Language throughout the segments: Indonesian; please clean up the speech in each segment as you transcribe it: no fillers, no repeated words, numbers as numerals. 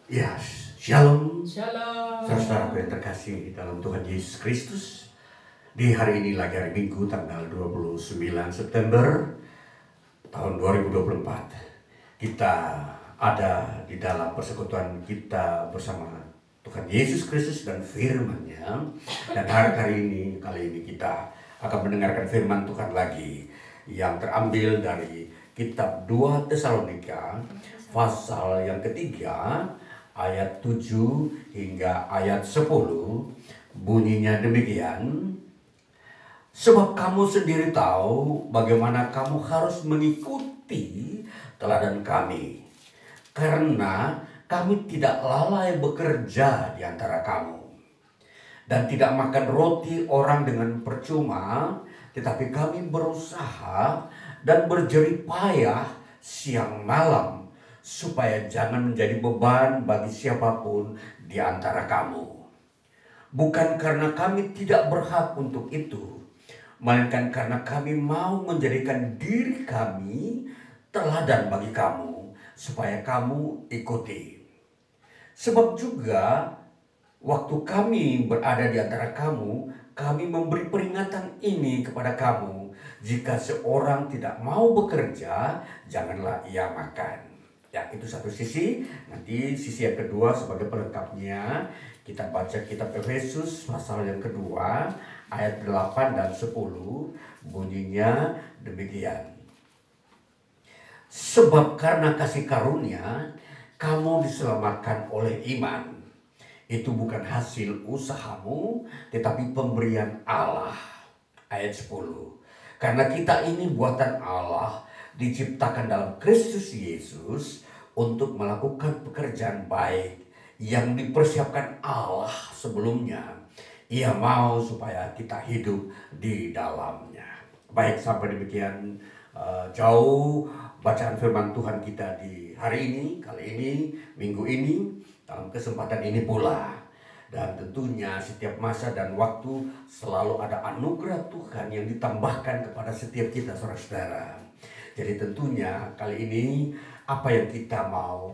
Ya, Shalom, Shalom. saudara-saudaraku yang terkasih di dalam Tuhan Yesus Kristus. Di hari ini lagi hari Minggu tanggal 29 September tahun 2024. Kita ada di dalam persekutuan kita bersama Tuhan Yesus Kristus dan firman-Nya. Dan kali ini kita akan mendengarkan firman Tuhan lagi yang terambil dari kitab 2 Tesalonika pasal yang ketiga ayat 7 hingga ayat 10. Bunyinya demikian: sebab kamu sendiri tahu bagaimana kamu harus mengikuti teladan kami, karena kami tidak lalai bekerja di antara kamu, dan tidak makan roti orang dengan percuma, tetapi kami berusaha dan berjerih payah siang malam, supaya jangan menjadi beban bagi siapapun di antara kamu. Bukan karena kami tidak berhak untuk itu, melainkan karena kami mau menjadikan diri kami teladan bagi kamu, supaya kamu ikuti. Sebab juga waktu kami berada di antara kamu, kami memberi peringatan ini kepada kamu: jika seorang tidak mau bekerja, janganlah ia makan. Ya, itu satu sisi. Nanti sisi yang kedua sebagai pelengkapnya, kita baca kitab Efesus pasal yang kedua ayat 8 dan 10. Bunyinya demikian: sebab karena kasih karunia kamu diselamatkan oleh iman. Itu bukan hasil usahamu, tetapi pemberian Allah. Ayat 10. Karena kita ini buatan Allah, diciptakan dalam Kristus Yesus untuk melakukan pekerjaan baik yang dipersiapkan Allah sebelumnya. Ia mau supaya kita hidup di dalamnya. Baik, sampai demikian jauh bacaan firman Tuhan kita di hari ini, kali ini, minggu ini, dalam kesempatan ini pula. Dan tentunya setiap masa dan waktu selalu ada anugerah Tuhan yang ditambahkan kepada setiap kita, saudara-saudara. Jadi tentunya kali ini apa yang kita mau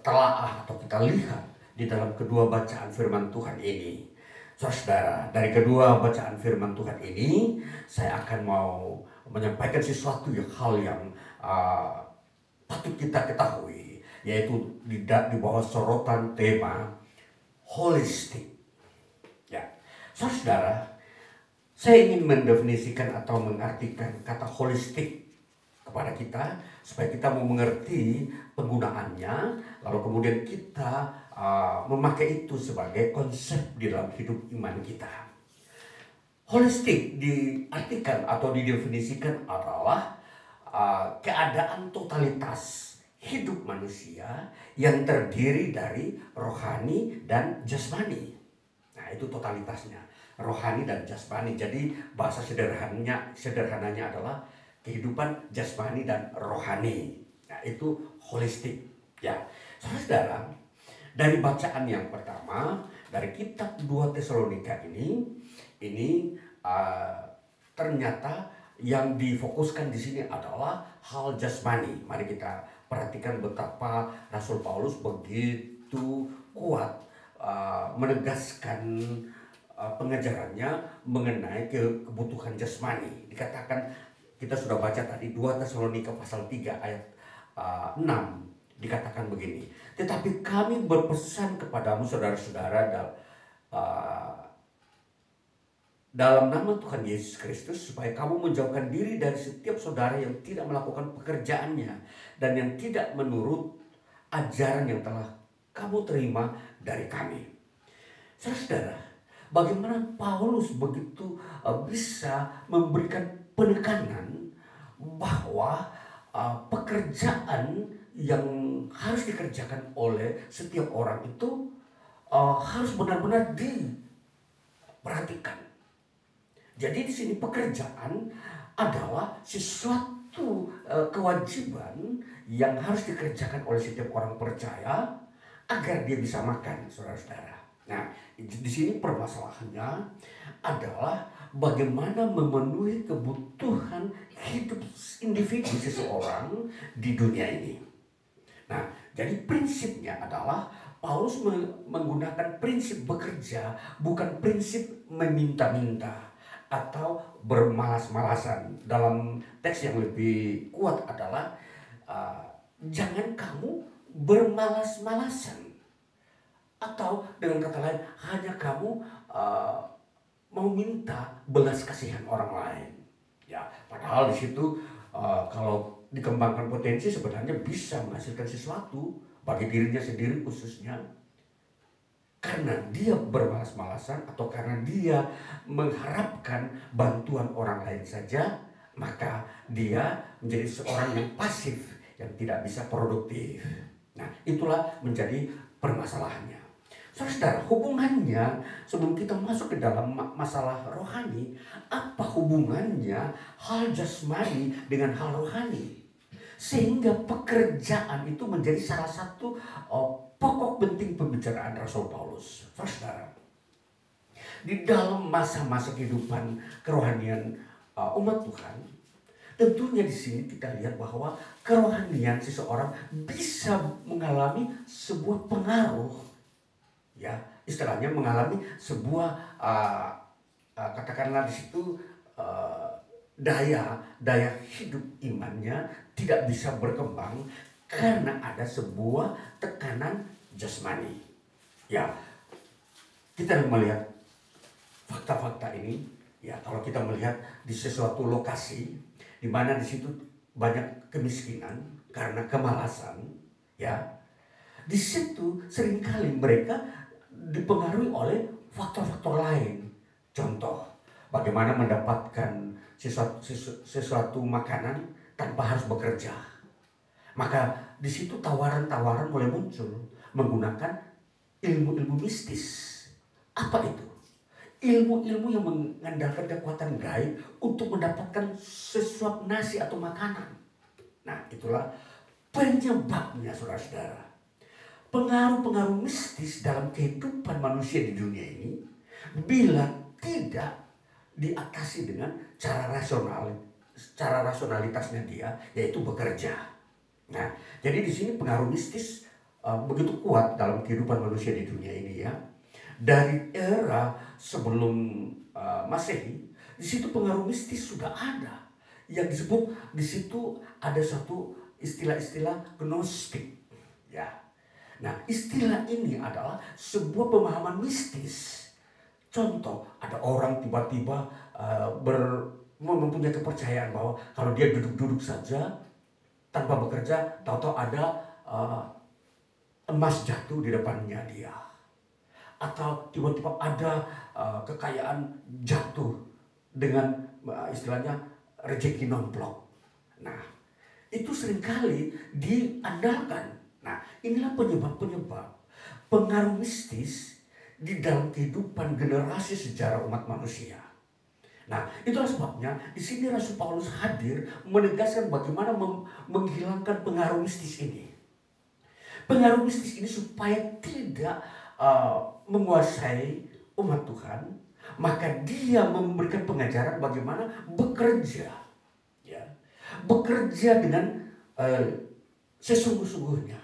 telaah atau kita lihat di dalam kedua bacaan firman Tuhan ini. Saudara, dari kedua bacaan firman Tuhan ini saya akan mau menyampaikan sesuatu hal yang patut kita ketahui, yaitu di bawah sorotan tema holistik. Ya, saudara, saya ingin mendefinisikan atau mengartikan kata holistik kepada kita supaya kita mau mengerti penggunaannya, lalu kemudian kita memakai itu sebagai konsep di dalam hidup iman kita. Holistik diartikan atau didefinisikan adalah keadaan totalitas hidup manusia yang terdiri dari rohani dan jasmani. Nah, itu totalitasnya, rohani dan jasmani. Jadi bahasa sederhananya adalah kehidupan jasmani dan rohani. Nah, itu holistik. Ya, saudara, dari bacaan yang pertama dari kitab 2 Tesalonika ini ternyata yang difokuskan di sini adalah hal jasmani. Mari kita perhatikan betapa Rasul Paulus begitu kuat menegaskan pengajarannya mengenai kebutuhan jasmani. Dikatakan, kita sudah baca tadi 2 Tesalonika pasal 3 ayat 6, dikatakan begini: tetapi kami berpesan kepadamu saudara-saudara dalam nama Tuhan Yesus Kristus, supaya kamu menjauhkan diri dari setiap saudara yang tidak melakukan pekerjaannya dan yang tidak menurut ajaran yang telah kamu terima dari kami. Saudara, bagaimana Paulus begitu bisa memberikan penekanan bahwa pekerjaan yang harus dikerjakan oleh setiap orang itu harus benar-benar diperhatikan. Jadi di sini pekerjaan adalah sesuatu kewajiban yang harus dikerjakan oleh setiap orang percaya agar dia bisa makan, saudara-saudara. Nah, di sini permasalahannya adalah bagaimana memenuhi kebutuhan hidup individu seseorang di dunia ini. Nah, Jadi prinsipnya adalah Paulus menggunakan prinsip bekerja, bukan prinsip meminta-minta atau bermalas-malasan. Dalam teks yang lebih kuat adalah jangan kamu bermalas-malasan. Atau dengan kata lain, hanya kamu mau minta belas kasihan orang lain. Ya, padahal di situ kalau dikembangkan potensi sebenarnya bisa menghasilkan sesuatu bagi dirinya sendiri khususnya. Karena dia bermalas-malasan atau karena dia mengharapkan bantuan orang lain saja, maka dia menjadi seorang yang pasif, yang tidak bisa produktif. Nah, itulah menjadi permasalahannya. Saudara, hubungannya sebelum kita masuk ke dalam masalah rohani, apa hubungannya hal jasmani dengan hal rohani? Sehingga pekerjaan itu menjadi salah satu pokok penting pembicaraan Rasul Paulus. Saudara, di dalam masa-masa kehidupan kerohanian umat Tuhan, tentunya di sini kita lihat bahwa kerohanian seseorang bisa mengalami sebuah pengaruh, ya istilahnya mengalami sebuah katakanlah di situ daya hidup imannya tidak bisa berkembang karena ada sebuah tekanan jasmani. Ya, kita melihat fakta-fakta ini, ya kalau kita melihat di sesuatu lokasi di mana di situ banyak kemiskinan karena kemalasan, ya di situ seringkali mereka dipengaruhi oleh faktor-faktor lain. Contoh, bagaimana mendapatkan sesuatu makanan tanpa harus bekerja. Maka di situ tawaran-tawaran mulai muncul menggunakan ilmu-ilmu mistis. Apa itu? Ilmu-ilmu yang mengandalkan kekuatan gaib untuk mendapatkan sesuap nasi atau makanan. Nah, itulah penyebabnya, saudara-saudara. Pengaruh-pengaruh mistis dalam kehidupan manusia di dunia ini, bila tidak diatasi dengan cara rasionalitasnya dia, yaitu bekerja. Nah, jadi di sini pengaruh mistis begitu kuat dalam kehidupan manusia di dunia ini, ya. Dari era sebelum Masehi, di situ pengaruh mistis sudah ada. Yang disebut di situ ada satu istilah-istilah gnostik, ya. Nah, istilah ini adalah sebuah pemahaman mistis. Contoh, ada orang tiba-tiba mempunyai kepercayaan bahwa kalau dia duduk-duduk saja tanpa bekerja, tahu-tahu ada emas jatuh di depannya dia. Atau tiba-tiba ada kekayaan jatuh dengan istilahnya rezeki nomplok. Nah, itu seringkali diandalkan. Nah, inilah penyebab-penyebab pengaruh mistis di dalam kehidupan generasi sejarah umat manusia. Nah, itulah sebabnya di sini Rasul Paulus hadir menegaskan bagaimana menghilangkan pengaruh mistis ini. Pengaruh mistis ini supaya tidak menguasai umat Tuhan, maka dia memberikan pengajaran bagaimana bekerja, ya, bekerja dengan sesungguh-sungguhnya.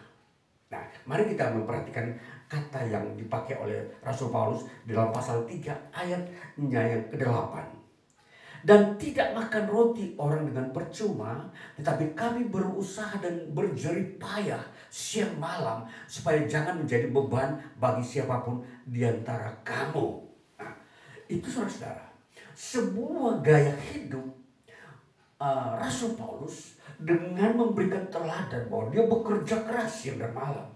Nah, mari kita memperhatikan kata yang dipakai oleh Rasul Paulus di dalam pasal 3 ayatnya yang ke-8. Dan tidak makan roti orang dengan percuma, tetapi kami berusaha dan berjerih payah siang malam supaya jangan menjadi beban bagi siapapun di antara kamu. Nah, itu saudara-saudara, sebuah gaya hidup Rasul Paulus dengan memberikan teladan bahwa dia bekerja keras siang dan malam.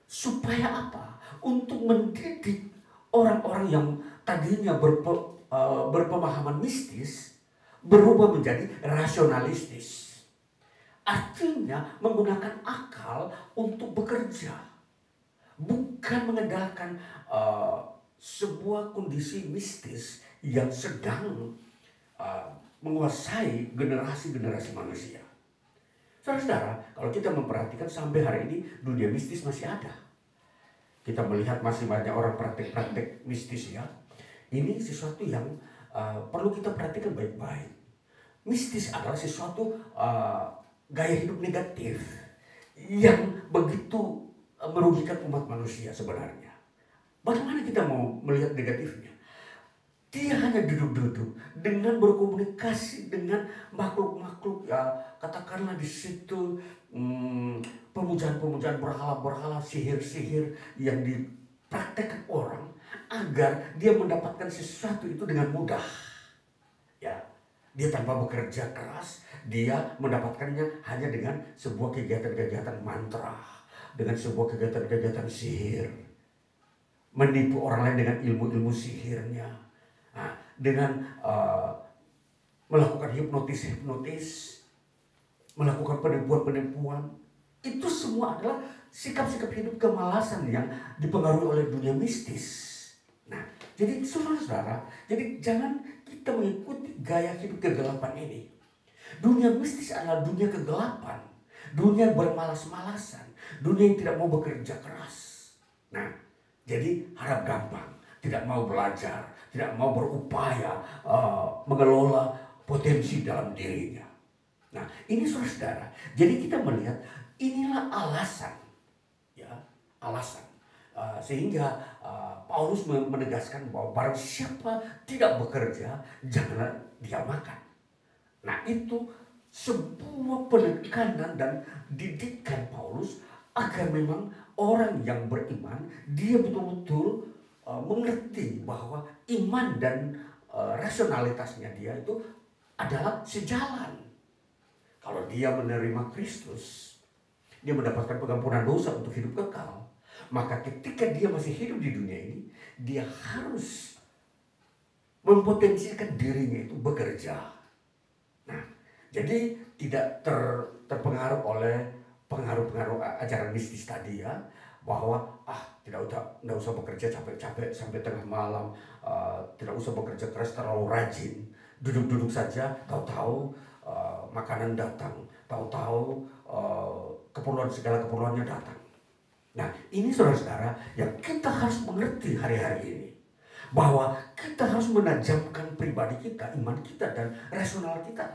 Supaya apa? Untuk mendidik orang-orang yang tadinya berpemahaman mistis berubah menjadi rasionalistis. Artinya menggunakan akal untuk bekerja, bukan mengandalkan sebuah kondisi mistis yang sedang menguasai generasi-generasi manusia. Saudara-saudara, kalau kita memperhatikan sampai hari ini dunia mistis masih ada. Kita melihat masih banyak orang praktek-praktek mistis, ya. Ini sesuatu yang perlu kita perhatikan baik-baik. Mistis adalah sesuatu gaya hidup negatif yang begitu merugikan umat manusia sebenarnya. Bagaimana kita mau melihat negatifnya? Dia hanya duduk-duduk dengan berkomunikasi dengan makhluk-makhluk, ya katakanlah di situ pemujaan-pemujaan berhala-berhala, sihir-sihir yang dipraktekkan orang agar dia mendapatkan sesuatu itu dengan mudah. Ya, dia tanpa bekerja keras, dia mendapatkannya hanya dengan sebuah kegiatan-kegiatan mantra, dengan sebuah kegiatan-kegiatan sihir, menipu orang lain dengan ilmu-ilmu sihirnya. Nah, dengan melakukan hipnotis, melakukan penipuan-penipuan, itu semua adalah sikap-sikap hidup kemalasan yang dipengaruhi oleh dunia mistis. Nah, jadi saudara-saudara, jadi jangan kita mengikuti gaya hidup kegelapan ini. Dunia mistis adalah dunia kegelapan, dunia bermalas-malasan, dunia yang tidak mau bekerja keras. Nah, jadi harap gampang, tidak mau belajar, tidak mau berupaya mengelola potensi dalam dirinya. Nah, ini saudara-saudara, jadi kita melihat inilah alasan, ya, alasan sehingga Paulus menegaskan bahwa barang siapa tidak bekerja, janganlah dia makan. Nah, itu sebuah penekanan dan didikan Paulus agar memang orang yang beriman dia betul-betul mengerti bahwa iman dan rasionalitasnya dia itu adalah sejalan. Kalau dia menerima Kristus, dia mendapatkan pengampunan dosa untuk hidup kekal. Maka ketika dia masih hidup di dunia ini, dia harus mempotensikan dirinya itu bekerja. Nah, jadi tidak terpengaruh oleh pengaruh-pengaruh ajaran mistis tadi, ya, bahwa tidak usah bekerja capek-capek sampai tengah malam, tidak usah bekerja keras terlalu rajin, duduk-duduk saja, tahu-tahu makanan datang, tahu-tahu segala keperluannya datang. Nah, ini saudara-saudara yang kita harus mengerti hari-hari ini, bahwa kita harus menajamkan pribadi kita, iman kita dan rasional kita,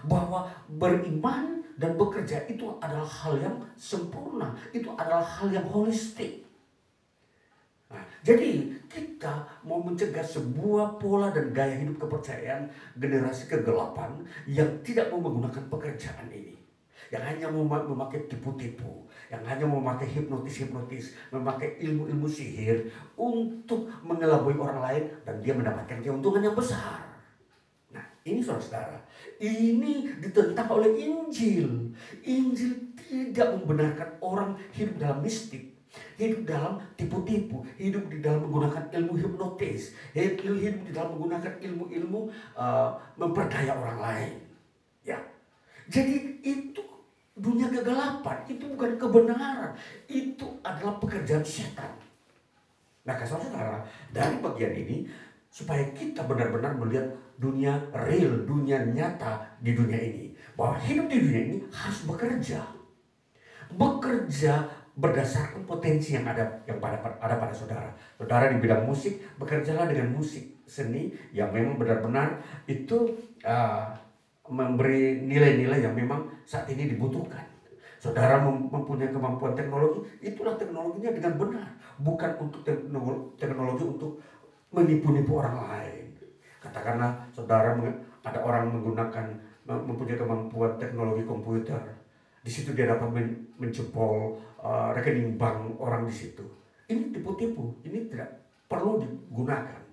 bahwa beriman dan bekerja itu adalah hal yang sempurna, itu adalah hal yang holistik. Nah, jadi kita mau mencegah sebuah pola dan gaya hidup kepercayaan generasi kegelapan yang tidak mau menggunakan pekerjaan ini, yang hanya mau memakai tipu-tipu, yang hanya mau memakai hipnotis, memakai ilmu-ilmu sihir untuk mengelabui orang lain dan dia mendapatkan keuntungan yang besar. Nah, ini saudara-saudara, ini ditentang oleh Injil. Injil tidak membenarkan orang hidup dalam mistik, hidup dalam tipu-tipu, hidup di dalam menggunakan ilmu hipnotis, hidup di dalam menggunakan ilmu-ilmu memperdaya orang lain. Ya, jadi itu dunia kegelapan, itu bukan kebenaran, itu adalah pekerjaan setan. Nah, saudara, dari bagian ini supaya kita benar-benar melihat dunia real, dunia nyata di dunia ini, bahwa hidup di dunia ini harus bekerja berdasarkan potensi yang ada pada saudara. Saudara di bidang musik, bekerjalah dengan musik seni yang memang benar-benar itu memberi nilai-nilai yang memang saat ini dibutuhkan. Saudara mempunyai kemampuan teknologi, itulah teknologinya dengan benar, bukan untuk teknologi untuk menipu-nipu orang lain. Katakanlah saudara ada orang mempunyai kemampuan teknologi komputer, di situ dia dapat menjebol rekening bank orang di situ. Ini tipu-tipu, ini tidak perlu digunakan.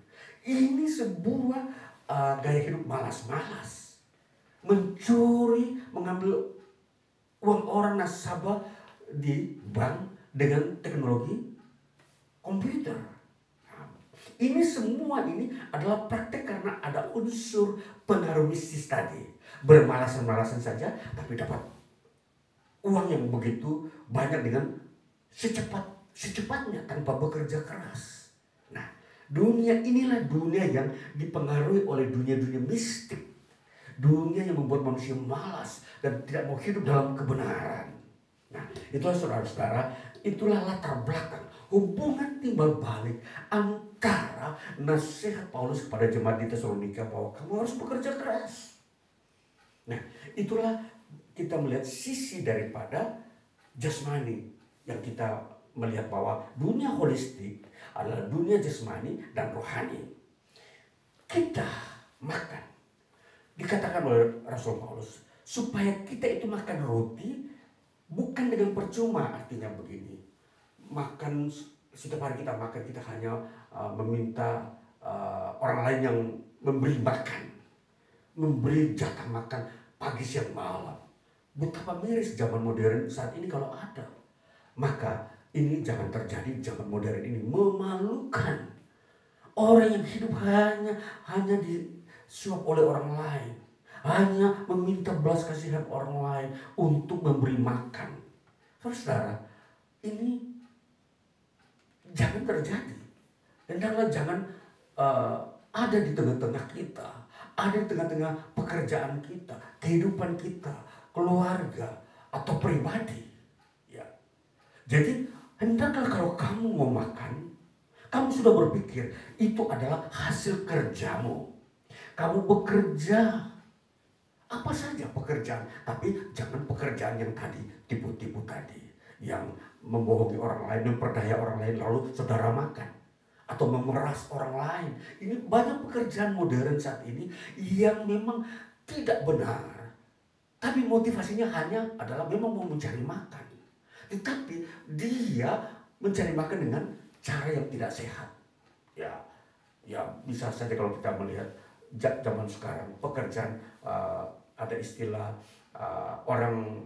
Ini sebuah gaya hidup malas-malas, mencuri, mengambil uang orang nasabah di bank dengan teknologi komputer. Ini semua ini adalah praktek karena ada unsur pengaruh mistis tadi. Bermalasan-malasan saja tapi dapat uang yang begitu banyak dengan secepatnya tanpa bekerja keras. Nah, dunia inilah dunia yang dipengaruhi oleh dunia-dunia mistik. Dunia yang membuat manusia malas dan tidak mau hidup dalam kebenaran. Nah, itulah saudara-saudara, itulah latar belakang hubungan timbal balik antara nasihat Paulus kepada jemaat di Tesalonika bahwa kamu harus bekerja keras. Nah, itulah kita melihat sisi daripada jasmani yang kita melihat bahwa dunia holistik adalah dunia jasmani dan rohani. Kita makan, dikatakan oleh Rasul Paulus, supaya kita itu makan roti bukan dengan percuma. Artinya begini, makan setiap hari kita makan, kita hanya meminta orang lain yang memberi makan, memberi jatah makan pagi siang malam. Betapa miris zaman modern saat ini kalau ada. Maka ini jangan terjadi. Zaman modern ini memalukan. Orang yang hidup hanya disuap oleh orang lain, hanya meminta belas kasihan orang lain untuk memberi makan. Saudara, ini jangan terjadi. Hendaklah jangan ada di tengah-tengah kita, ada di tengah-tengah pekerjaan kita, kehidupan kita, keluarga atau pribadi. Ya. Jadi hendaklah kalau kamu mau makan, kamu sudah berpikir itu adalah hasil kerjamu. Kamu bekerja, apa saja pekerjaan, tapi jangan pekerjaan yang tadi, tipu-tipu tadi, yang membohongi orang lain, memperdaya orang lain lalu saudara makan, atau memeras orang lain. Ini banyak pekerjaan modern saat ini yang memang tidak benar. Tapi motivasinya hanya adalah memang mau mencari makan. Tetapi dia mencari makan dengan cara yang tidak sehat. Ya bisa saja kalau kita melihat zaman sekarang pekerjaan, ada istilah orang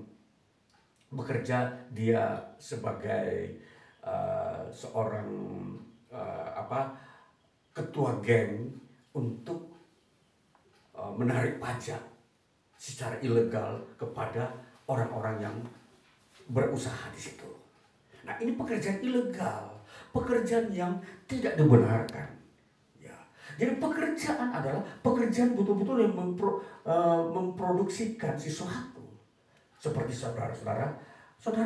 bekerja dia sebagai seorang ketua geng untuk menarik pajak secara ilegal kepada orang-orang yang berusaha di situ. Nah, ini pekerjaan ilegal, pekerjaan yang tidak dibenarkan. Ya. Jadi pekerjaan adalah pekerjaan betul-betul yang memproduksikan sesuatu. Seperti saudara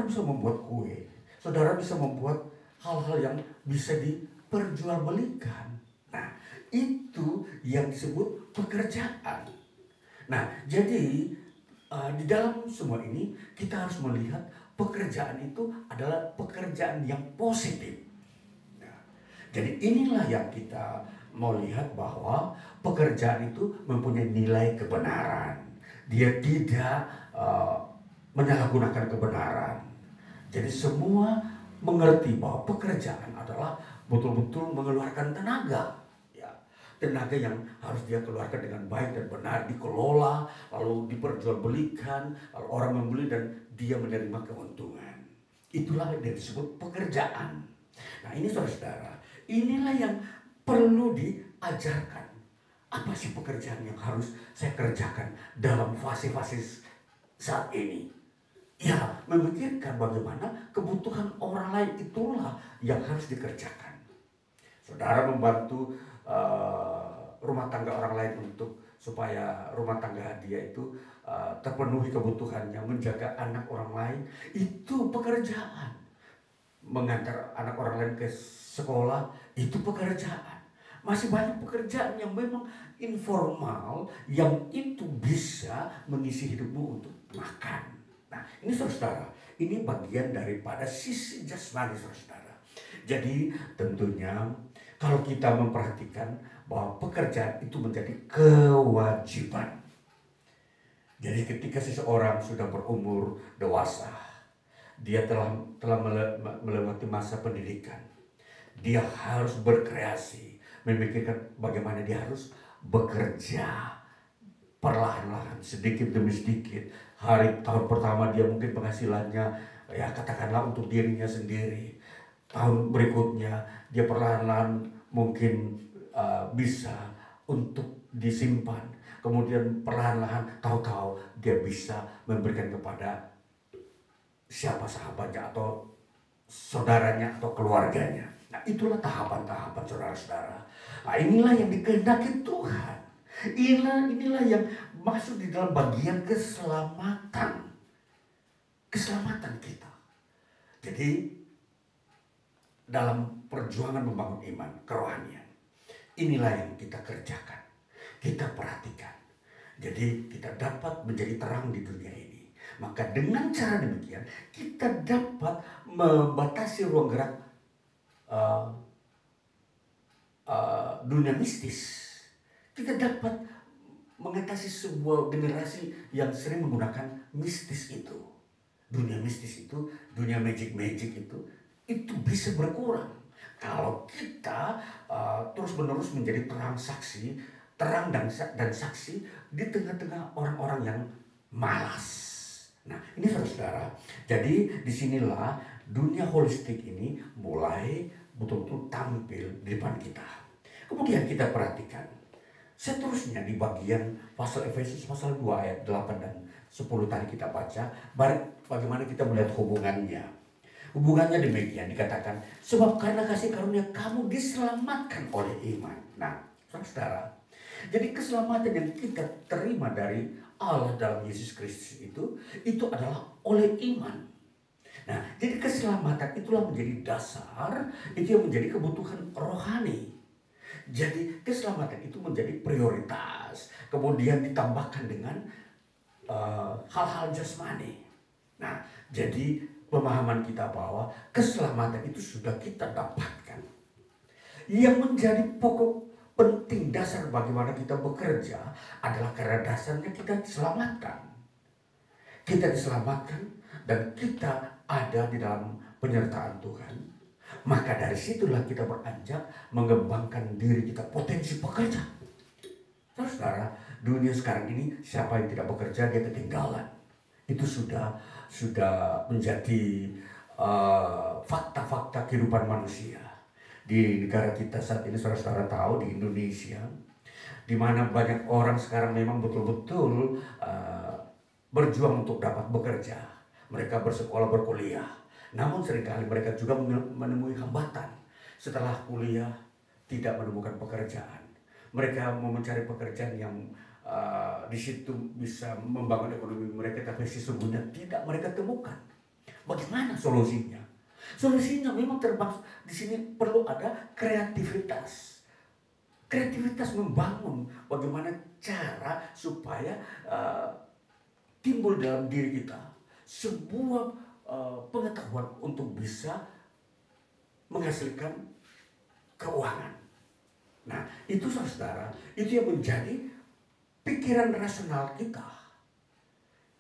bisa membuat kue, saudara bisa membuat hal-hal yang bisa diperjualbelikan. Nah, itu yang disebut pekerjaan. Nah, jadi di dalam semua ini kita harus melihat pekerjaan itu adalah pekerjaan yang positif. Nah, jadi inilah yang kita mau lihat bahwa pekerjaan itu mempunyai nilai kebenaran. Dia tidak menyalahgunakan kebenaran. Jadi semua mengerti bahwa pekerjaan adalah betul-betul mengeluarkan tenaga. Tenaga yang harus dia keluarkan dengan baik dan benar, dikelola, lalu diperjualbelikan, lalu orang membeli dan dia menerima keuntungan. Itulah yang disebut pekerjaan. Nah ini saudara, inilah yang perlu diajarkan. Apa sih pekerjaan yang harus saya kerjakan dalam fase-fase saat ini? Ya, memikirkan bagaimana kebutuhan orang lain itulah yang harus dikerjakan. Saudara membantu rumah tangga orang lain supaya rumah tangga dia itu terpenuhi kebutuhannya, menjaga anak orang lain, itu pekerjaan. Mengantar anak orang lain ke sekolah, itu pekerjaan. Masih banyak pekerjaan yang memang informal, yang itu bisa mengisi hidupmu untuk makan. Nah ini saudara, ini bagian daripada sisi jasmani saudara. Jadi tentunya kalau kita memperhatikan bahwa pekerjaan itu menjadi kewajiban. Jadi ketika seseorang sudah berumur dewasa, dia telah melewati masa pendidikan, dia harus berkreasi, memikirkan bagaimana dia harus bekerja perlahan-lahan, sedikit demi sedikit. Tahun pertama dia mungkin penghasilannya ya katakanlah untuk dirinya sendiri. Tahun berikutnya dia perlahan-lahan mungkin bisa untuk disimpan. Kemudian perlahan-lahan tahu-tahu dia bisa memberikan kepada siapa sahabatnya atau saudaranya atau keluarganya. Nah itulah tahapan-tahapan saudara-saudara. Nah inilah yang dikehendaki Tuhan. Inilah yang masuk di dalam bagian keselamatan. Keselamatan kita. Jadi dalam perjuangan membangun iman, kerohanian, inilah yang kita kerjakan, kita perhatikan. Jadi kita dapat menjadi terang di dunia ini. Maka dengan cara demikian kita dapat membatasi ruang gerak uh, dunia mistis. Kita dapat mengatasi sebuah generasi yang sering menggunakan mistis itu. Dunia mistis itu, dunia magic itu bisa berkurang kalau kita terus-menerus menjadi terang dan saksi di tengah-tengah orang-orang yang malas. Nah, ini saudara-saudara. Jadi disinilah dunia holistik ini mulai betul-betul tampil di depan kita. Kemudian kita perhatikan seterusnya di bagian pasal Efesus pasal 2 ayat 8 dan 10 tadi kita baca, bagaimana kita melihat hubungannya. Hubungannya demikian dikatakan, sebab karena kasih karunia kamu diselamatkan oleh iman. Nah, saudara, jadi keselamatan yang kita terima dari Allah dalam Yesus Kristus itu adalah oleh iman. Nah, jadi keselamatan itulah menjadi dasar, itu yang menjadi kebutuhan rohani. Jadi keselamatan itu menjadi prioritas, kemudian ditambahkan dengan hal-hal jasmani. Nah, jadi pemahaman kita bahwa keselamatan itu sudah kita dapatkan. Yang menjadi pokok penting dasar bagaimana kita bekerja adalah karena dasarnya kita diselamatkan. Kita diselamatkan dan kita ada di dalam penyertaan Tuhan. Maka dari situlah kita beranjak mengembangkan diri kita, potensi bekerja. Saudara, dunia sekarang ini siapa yang tidak bekerja dia ketinggalan. Itu sudah menjadi fakta-fakta kehidupan manusia. Di negara kita saat ini saudara-saudara tahu di Indonesia, di mana banyak orang sekarang memang betul-betul berjuang untuk dapat bekerja. Mereka bersekolah, berkuliah. Namun seringkali mereka juga menemui hambatan. Setelah kuliah tidak menemukan pekerjaan. Mereka mau mencari pekerjaan yang di situ bisa membangun ekonomi mereka, tapi sesungguhnya tidak mereka temukan. Bagaimana solusinya? Solusinya memang termasuk di sini perlu ada kreativitas. Kreativitas membangun bagaimana cara supaya timbul dalam diri kita sebuah pengetahuan untuk bisa menghasilkan keuangan. Nah, itu saudara, itu yang menjadi pikiran rasional kita.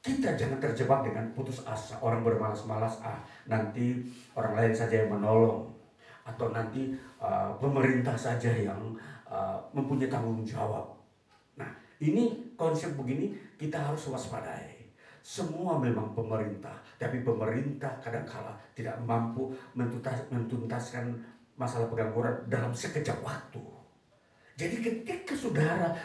Kita jangan terjebak dengan putus asa. Orang bermalas-malas, nanti orang lain saja yang menolong, atau nanti pemerintah saja yang mempunyai tanggung jawab. Nah, ini konsep begini kita harus waspadai. Semua memang pemerintah, tapi pemerintah kadang-kala tidak mampu mentuntaskan masalah pengangguran dalam sekejap waktu. Jadi ketika saudara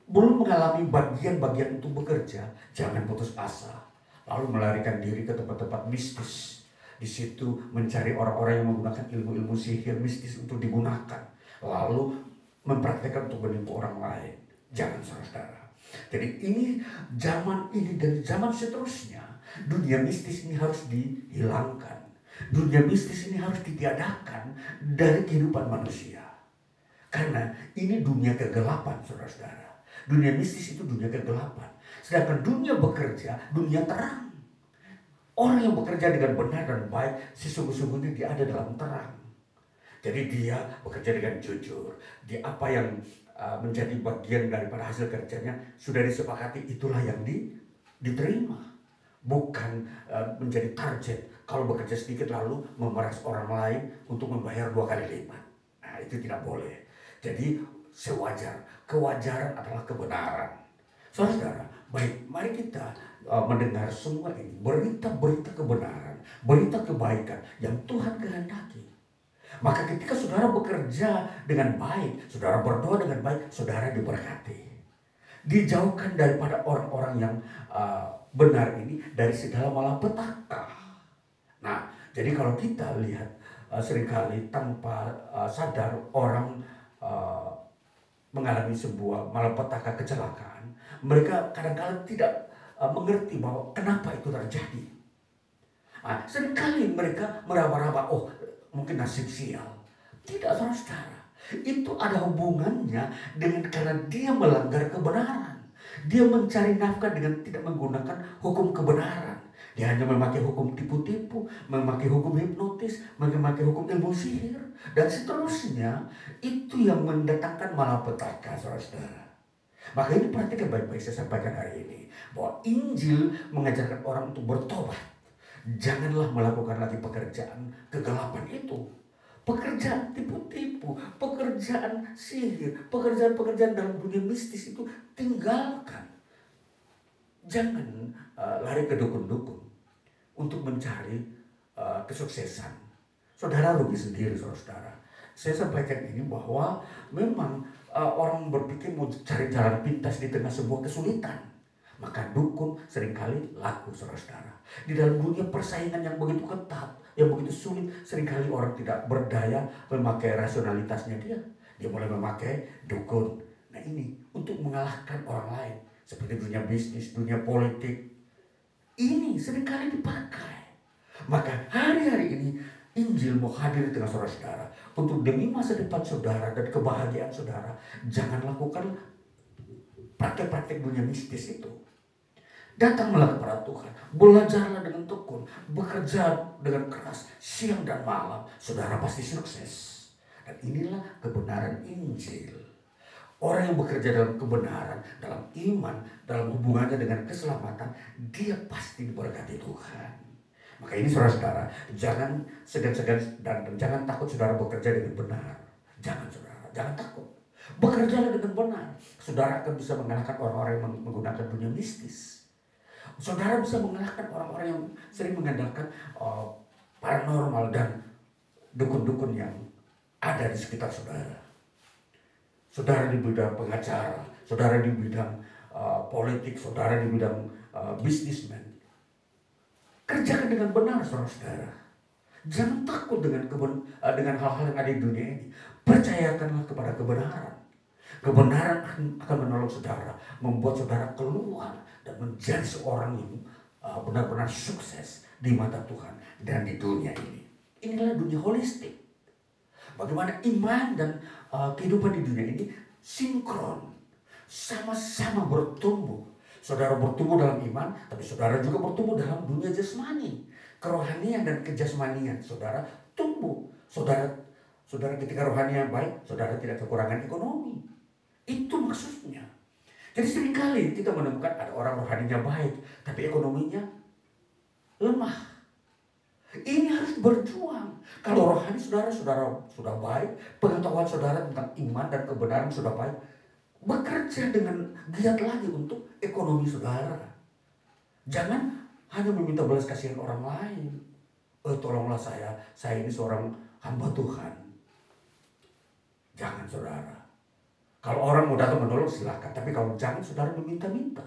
belum mengalami bagian-bagian untuk bekerja, jangan putus asa. Lalu melarikan diri ke tempat-tempat mistis. Di situ mencari orang-orang yang menggunakan ilmu-ilmu sihir mistis untuk digunakan. Lalu mempraktekkan untuk menipu orang lain. Jangan, saudara. Jadi ini zaman ini dan zaman seterusnya, dunia mistis ini harus dihilangkan. Dunia mistis ini harus ditiadakan dari kehidupan manusia. Karena ini dunia kegelapan, saudara-saudara. Dunia mistis itu dunia kegelapan. Sedangkan dunia bekerja, dunia terang. Orang yang bekerja dengan benar dan baik, sesungguhnya dia ada dalam terang. Jadi dia bekerja dengan jujur. Dia apa yang menjadi bagian daripada hasil kerjanya sudah disepakati, itulah yang diterima. Bukan menjadi target. Kalau bekerja sedikit lalu memeras orang lain untuk membayar 2 kali lipat. Nah, itu tidak boleh. Jadi kewajaran adalah kebenaran. Saudara, baik, mari kita mendengar semua ini, berita-berita kebenaran, berita kebaikan yang Tuhan kehendaki. Maka ketika saudara bekerja dengan baik, saudara berdoa dengan baik, saudara diberkati. Dijauhkan daripada orang-orang yang benar ini dari segala malapetaka. Nah, jadi kalau kita lihat seringkali tanpa sadar orang mengalami sebuah malapetaka, kecelakaan, mereka kadang-kadang tidak mengerti bahwa kenapa itu terjadi. Seringkali mereka meraba-raba, mungkin nasib sial. Tidak, saudara. Itu ada hubungannya dengan karena dia melanggar kebenaran. Dia mencari nafkah dengan tidak menggunakan hukum kebenaran. Dia hanya memakai hukum tipu-tipu, memakai hukum hipnotis, memakai hukum ilmu sihir, dan seterusnya. Itu yang mendatangkan malapetaka, saudara-saudara. Maka ini perhatikan baik-baik saya sampaikan hari ini. Bahwa Injil mengajarkan orang untuk bertobat. Janganlah melakukan lagi pekerjaan kegelapan itu. Pekerjaan tipu-tipu, pekerjaan sihir, pekerjaan-pekerjaan dalam dunia mistis itu tinggalkan. Jangan lari ke dukun-dukun untuk mencari kesuksesan. Saudara rugi sendiri, saudara. Saya sampaikan ini bahwa memang orang berpikir mau cari jalan pintas di tengah sebuah kesulitan. Maka dukun seringkali laku, saudara. Di dalam dunia persaingan yang begitu ketat, yang begitu sulit, seringkali orang tidak berdaya memakai rasionalitasnya dia. Dia mulai memakai dukun. Nah ini untuk mengalahkan orang lain. Seperti dunia bisnis, dunia politik. Ini seringkali dipakai. Maka hari-hari ini Injil mau hadir di tengah saudara-saudara. Untuk demi masa depan saudara dan kebahagiaan saudara. Jangan lakukan praktek-praktek dunia mistis itu. Datanglah kepada Tuhan. Belajarlah dengan tekun. Bekerja dengan keras siang dan malam. Saudara pasti sukses. Dan inilah kebenaran Injil. Orang yang bekerja dalam kebenaran, dalam iman, dalam hubungannya dengan keselamatan, dia pasti diberkati Tuhan. Maka ini saudara-saudara, jangan segan-segan dan jangan takut saudara bekerja dengan benar. Jangan saudara, jangan takut. Bekerjalah dengan benar. Saudara akan bisa mengalahkan orang-orang yang menggunakan dunia mistis. Saudara bisa mengalahkan orang-orang yang sering mengandalkan paranormal dan dukun-dukun yang ada di sekitar saudara. Saudara di bidang pengacara, saudara di bidang politik, saudara di bidang bisnismen. Kerjakan dengan benar, saudara-saudara. Jangan takut dengan hal-hal yang ada di dunia ini. Percayakanlah kepada kebenaran. Kebenaran akan menolong saudara, membuat saudara keluar dan menjadi seorang yang benar-benar sukses di mata Tuhan dan di dunia ini. Inilah dunia holistik. Bagaimana iman dan kehidupan di dunia ini sinkron, sama-sama bertumbuh. Saudara bertumbuh dalam iman, tapi saudara juga bertumbuh dalam dunia jasmani. Kerohanian dan kejasmanian saudara tumbuh. Saudara ketika rohanian baik, saudara tidak kekurangan ekonomi. Itu maksudnya. Jadi seringkali kita menemukan ada orang rohaninya baik, tapi ekonominya lemah. Ini harus berjuang. Kalau rohani saudara sudah baik, pengetahuan saudara tentang iman dan kebenaran sudah baik, bekerja dengan giat lagi untuk ekonomi saudara. Jangan hanya meminta belas kasihan orang lain. Tolonglah saya ini seorang hamba Tuhan. Jangan saudara. Kalau orang mau datang menolong silakan, tapi kalau jangan saudara meminta-minta.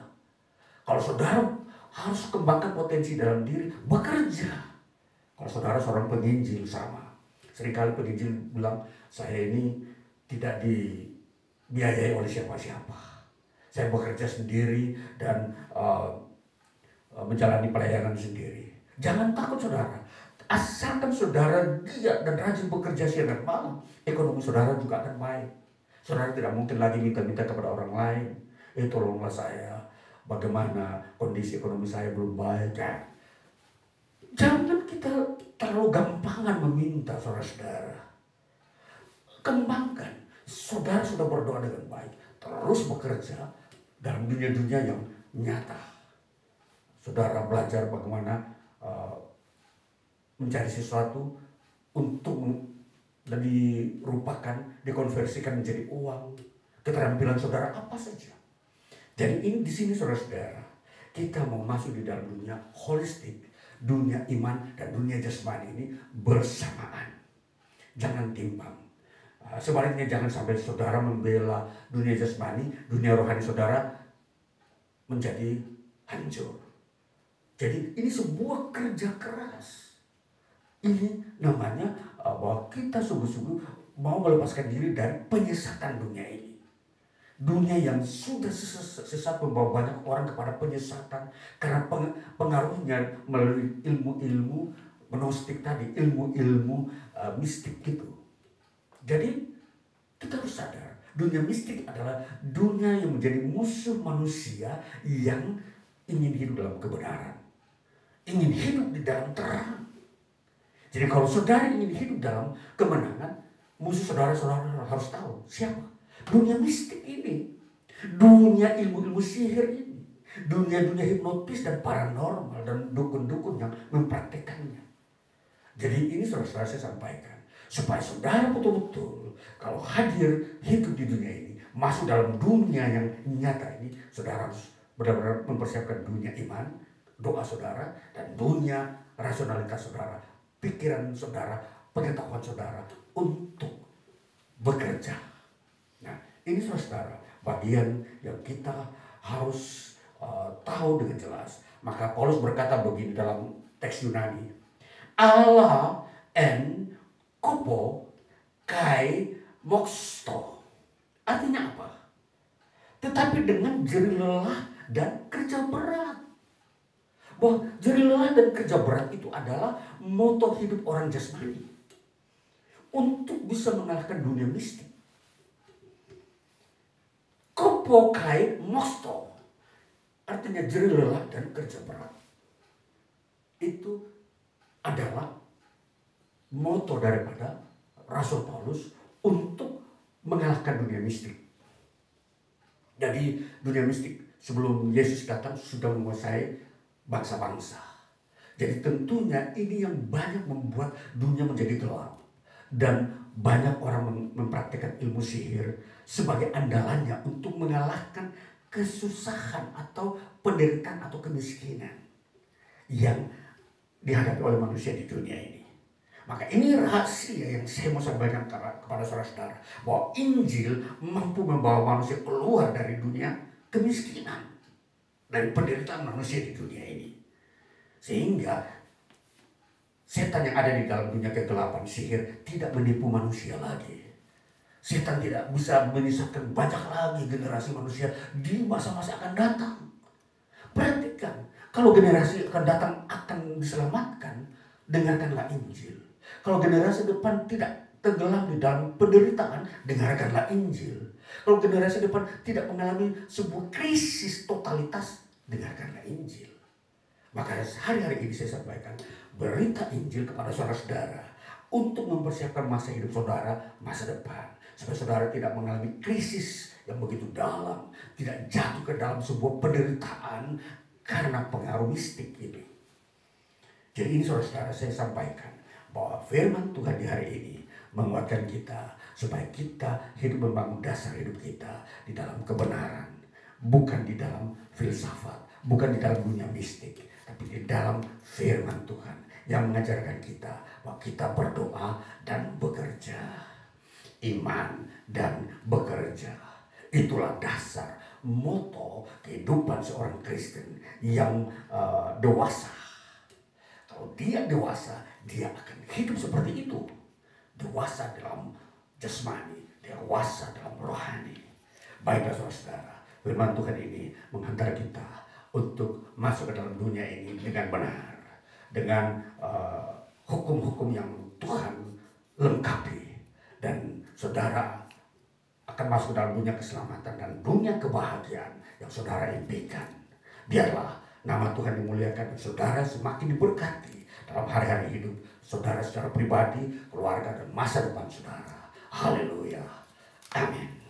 Kalau saudara harus kembangkan potensi dalam diri, bekerja. Kalau saudara seorang penginjil sama. Seringkali penginjil bilang, saya ini tidak dibiayai oleh siapa-siapa. Saya bekerja sendiri dan menjalani pelayanan sendiri. Jangan takut saudara. Asalkan saudara giat dan rajin bekerja siang dan malam, ekonomi saudara juga akan baik. Saudara tidak mungkin lagi minta-minta kepada orang lain. Tolonglah saya. Bagaimana kondisi ekonomi saya belum baik. Jangan kita terlalu gampangan meminta, saudara-saudara. Kembangkan. Saudara sudah berdoa dengan baik. Terus bekerja dalam dunia-dunia yang nyata. Saudara belajar bagaimana mencari sesuatu untuk dan dikonversikan menjadi uang. Keterampilan saudara apa saja. Jadi ini di sini saudara-saudara, kita mau masuk di dalam dunia holistik. Dunia iman dan dunia jasmani ini bersamaan. Jangan timbang. Sebaliknya jangan sampai saudara membela dunia jasmani, dunia rohani saudara menjadi hancur. Jadi ini sebuah kerja keras. Ini namanya bahwa kita sungguh-sungguh mau melepaskan diri dari penyesatan dunia ini. Dunia yang sudah sesat membawa banyak orang kepada penyesatan karena pengaruhnya melalui ilmu-ilmu gnostik tadi, ilmu-ilmu mistik gitu. Jadi kita harus sadar, dunia mistik adalah dunia yang menjadi musuh manusia yang ingin hidup dalam kebenaran. ingin hidup di dalam terang. Jadi kalau saudara ingin hidup dalam kemenangan, musuh saudara-saudara harus tahu siapa. Dunia mistik ini, dunia ilmu-ilmu sihir ini, dunia-dunia hipnotis dan paranormal dan dukun-dukun yang mempraktekannya. Jadi ini saudara-saudara saya sampaikan, supaya saudara betul-betul kalau hadir hidup di dunia ini, masuk dalam dunia yang nyata ini, saudara harus benar-benar mempersiapkan dunia iman, doa saudara, dan dunia rasionalitas saudara, pikiran saudara, pengetahuan saudara untuk bekerja. Nah, ini saudara, bagian yang kita harus tahu dengan jelas. Maka Paulus berkata begini dalam teks Yunani, Allah en kopo kai moxto. Artinya apa? Tetapi dengan jerih lelah dan kerja berat. Bahwa jerih lelah dan kerja berat itu adalah moto hidup orang jasmani untuk bisa mengalahkan dunia mistik. Kopo kai moxto artinya jerih lelah dan kerja berat. Itu adalah moto daripada Rasul Paulus untuk mengalahkan dunia mistik. Jadi dunia mistik sebelum Yesus datang sudah menguasai bangsa-bangsa. Jadi tentunya ini yang banyak membuat dunia menjadi gelap. Dan banyak orang mempraktikkan ilmu sihir sebagai andalannya untuk mengalahkan kesusahan atau penderitaan atau kemiskinan yang dihadapi oleh manusia di dunia ini. Maka ini rahasia yang saya mau sampaikan kepada saudara-saudara, bahwa Injil mampu membawa manusia keluar dari dunia kemiskinan, dari penderitaan manusia di dunia ini. Sehingga setan yang ada di dalam dunia kegelapan sihir tidak menipu manusia lagi. Setan tidak bisa menyesatkan banyak lagi generasi manusia di masa-masa akan datang. Perhatikan, kalau generasi akan datang akan diselamatkan, dengarkanlah Injil. Kalau generasi depan tidak tenggelam di dalam penderitaan, dengarkanlah Injil. Kalau generasi depan tidak mengalami sebuah krisis totalitas, dengarkanlah Injil. Maka hari-hari ini saya sampaikan berita Injil kepada saudara-saudara untuk mempersiapkan masa hidup saudara, masa depan. Supaya saudara tidak mengalami krisis yang begitu dalam, tidak jatuh ke dalam sebuah penderitaan karena pengaruh mistik ini. Jadi ini saudara-saudara saya sampaikan bahwa firman Tuhan di hari ini menguatkan kita supaya kita hidup membangun dasar hidup kita di dalam kebenaran, bukan di dalam filsafat, bukan di dalam dunia mistik, tapi di dalam firman Tuhan yang mengajarkan kita bahwa kita berdoa dan bekerja, iman dan bekerja. Itulah dasar moto kehidupan seorang Kristen yang dewasa. Kalau dia dewasa, dia akan hidup seperti itu. Dewasa dalam jasmani, dewasa dalam rohani. Baiklah saudara, firman Tuhan ini menghantar kita untuk masuk ke dalam dunia ini dengan benar. Dengan hukum-hukum yang Tuhan lengkapi. Dan saudara akan masuk dalam dunia keselamatan dan dunia kebahagiaan yang saudara impikan. Biarlah nama Tuhan dimuliakan dan saudara semakin diberkati dalam hari-hari hidup saudara secara pribadi, keluarga, dan masa depan saudara. Haleluya. Amin.